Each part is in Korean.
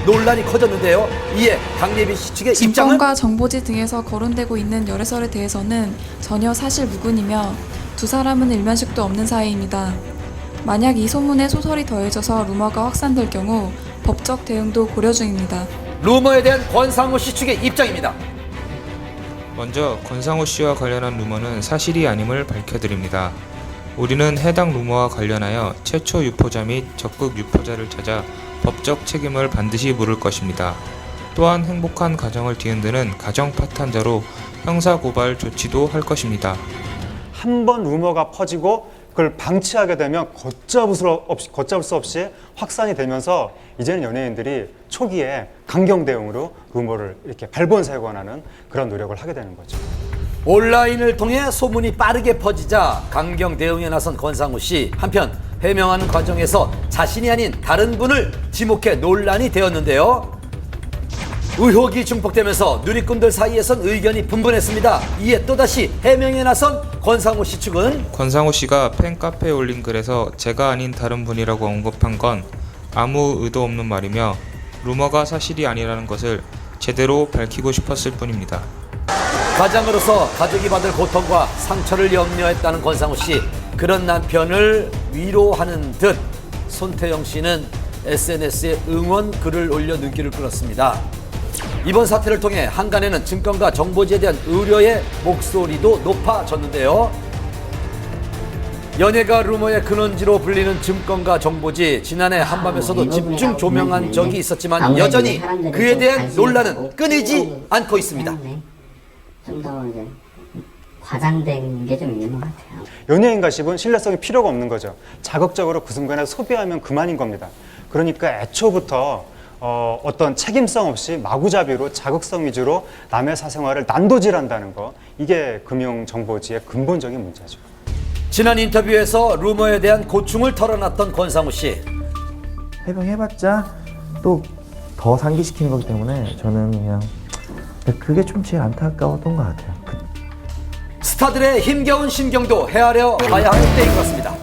논란이 커졌는데요. 이에 강예빈 씨 측의 입장은 증권가 정보지 등에서 거론되고 있는 열애설에 대해서는 전혀 사실 무근이며 두 사람은 일면식도 없는 사이입니다. 만약 이 소문에 소설이 더해져서 루머가 확산될 경우 법적 대응도 고려 중입니다. 루머에 대한 권상우 씨 측의 입장입니다. 먼저 권상우 씨와 관련한 루머는 사실이 아님을 밝혀드립니다. 우리는 해당 루머와 관련하여 최초 유포자 및 적극 유포자를 찾아 법적 책임을 반드시 물을 것입니다. 또한 행복한 가정을 뒤흔드는 가정 파탄자로 형사고발 조치도 할 것입니다. 한 번 루머가 퍼지고 그걸 방치하게 되면 걷잡을 수 없이 확산이 되면서 이제는 연예인들이 초기에 강경 대응으로 루머를 이렇게 발본색원하는 그런 노력을 하게 되는 거죠. 온라인을 통해 소문이 빠르게 퍼지자 강경 대응에 나선 권상우 씨. 한편 해명하는 과정에서 자신이 아닌 다른 분을 지목해 논란이 되었는데요. 의혹이 증폭되면서 누리꾼들 사이에선 의견이 분분했습니다. 이에 또다시 해명에 나선 권상우 씨 측은 권상우 씨가 팬카페에 올린 글에서 제가 아닌 다른 분이라고 언급한 건 아무 의도 없는 말이며 루머가 사실이 아니라는 것을 제대로 밝히고 싶었을 뿐입니다. 가장으로서 가족이 받을 고통과 상처를 염려했다는 권상우 씨. 그런 남편을 위로하는 듯 손태영 씨는 SNS에 응원 글을 올려 눈길을 끌었습니다. 이번 사태를 통해 한간에는 증권가 정보지에 대한 우려의 목소리도 높아졌는데요. 연예가 루머의 근원지로 불리는 증권가 정보지, 지난해 한밤에서도 집중 조명한 적이 있었지만 여전히 그에 대한 논란은 끊이지 않고 있습니다. 좀 더 이제 과장된 게 좀 있는 것 같아요. 연예인 가십은 신뢰성이 필요가 없는 거죠. 자극적으로 그 순간에 소비하면 그만인 겁니다. 그러니까 애초부터 어떤 책임성 없이 마구잡이로 자극성 위주로 남의 사생활을 난도질한다는 거, 이게 금융정보지의 근본적인 문제죠. 지난 인터뷰에서 루머에 대한 고충을 털어놨던 권상우 씨. 해명해봤자 또 더 상기시키는 거기 때문에 저는 그냥 그게 좀 제일 안타까웠던 것 같아요. 스타들의 힘겨운 심경도 헤아려 봐야 할 때인 것 같습니다.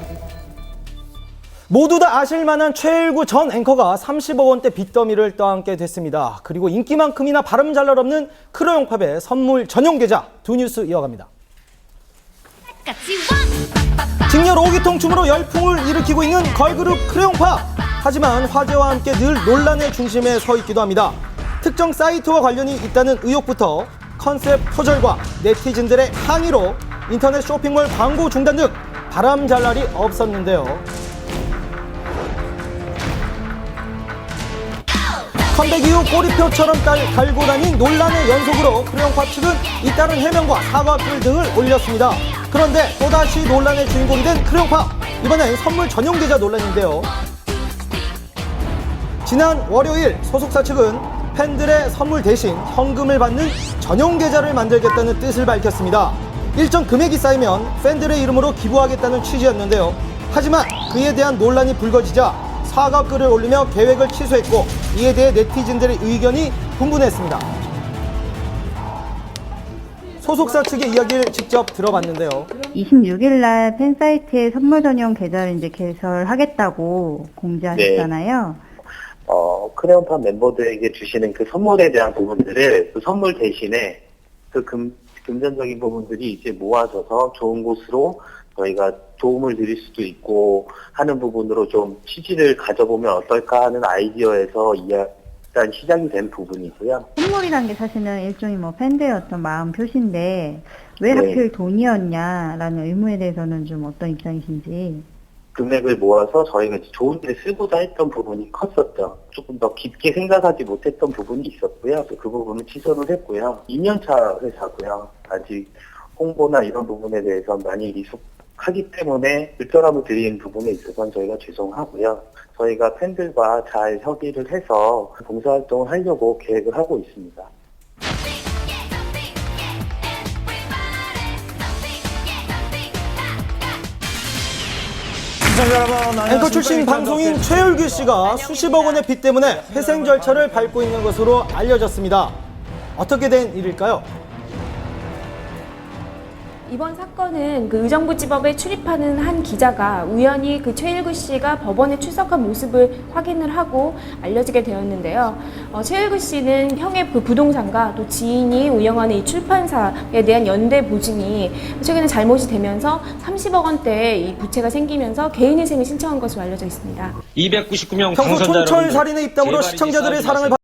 모두 다 아실만한 최일구 전 앵커가 30억 원대 빚더미를 떠안게 됐습니다. 그리고 인기만큼이나 발음 잘 날 없는 크레용팝의 선물 전용 계좌, 두 뉴스 이어갑니다. 직렬 5기통 춤으로 열풍을 일으키고 있는 걸그룹 크레용팝. 하지만 화제와 함께 늘 논란의 중심에 서 있기도 합니다. 특정 사이트와 관련이 있다는 의혹부터 컨셉 표절과 네티즌들의 항의로 인터넷 쇼핑몰 광고 중단 등 바람잘날이 없었는데요. 컴백 이후 꼬리표처럼 달고 다닌 논란의 연속으로 크레용팝 측은 잇따른 해명과 사과글 등을 올렸습니다. 그런데 또다시 논란의 주인공이 된 크레용팝, 이번엔 선물 전용 계좌 논란인데요. 지난 월요일 소속사 측은 팬들의 선물 대신 현금을 받는 전용 계좌를 만들겠다는 뜻을 밝혔습니다. 일정 금액이 쌓이면 팬들의 이름으로 기부하겠다는 취지였는데요. 하지만 그에 대한 논란이 불거지자 사과글을 올리며 계획을 취소했고, 이에 대해 네티즌들의 의견이 분분했습니다. 소속사 측의 이야기를 직접 들어봤는데요. 26일 날 팬사이트에 선물 전용 계좌를 이제 개설하겠다고 공지하셨잖아요. 네. 크레용팝 멤버들에게 주시는 그 선물에 대한 부분들을 그 선물 대신에 그 금전적인 부분들이 이제 모아져서 좋은 곳으로 저희가 도움을 드릴 수도 있고 하는 부분으로 좀 취지를 가져보면 어떨까 하는 아이디어에서 일단 시작이 된 부분이고요. 선물이란 게 사실은 일종의 팬들의 어떤 마음 표시인데 왜 하필 돈이었냐라는 의문에 대해서는 좀 어떤 입장이신지. 금액을 모아서 저희가 좋은 데 쓰고자 했던 부분이 컸었죠. 조금 더 깊게 생각하지 못했던 부분이 있었고요. 그 부분은 취소를 했고요. 2년차 회사고요. 아직 홍보나 이런 부분에 대해서 많이 미숙하기 때문에 불편함을 드리는 부분에 있어서는 저희가 죄송하고요. 저희가 팬들과 잘 협의를 해서 봉사활동을 하려고 계획을 하고 있습니다. 앵커 출신 방송인 최일구 씨가 수십억 원의 빚 때문에 회생 절차를 밟고 있는 것으로 알려졌습니다. 어떻게 된 일일까요? 이번 사건은 그 의정부지법에 출입하는 한 기자가 우연히 그 최일구 씨가 법원에 출석한 모습을 확인을 하고 알려지게 되었는데요. 최일구 씨는 형의 그 부동산과 또 지인이 운영하는 이 출판사에 대한 연대 보증이 최근에 잘못이 되면서 30억 원대의 이 부채가 생기면서 개인회생을 신청한 것으로 알려져 있습니다. 299명 평소 당선자 촌철 여러분들, 살인의 입담으로 제발 이 시청자들의 싸움이 사랑을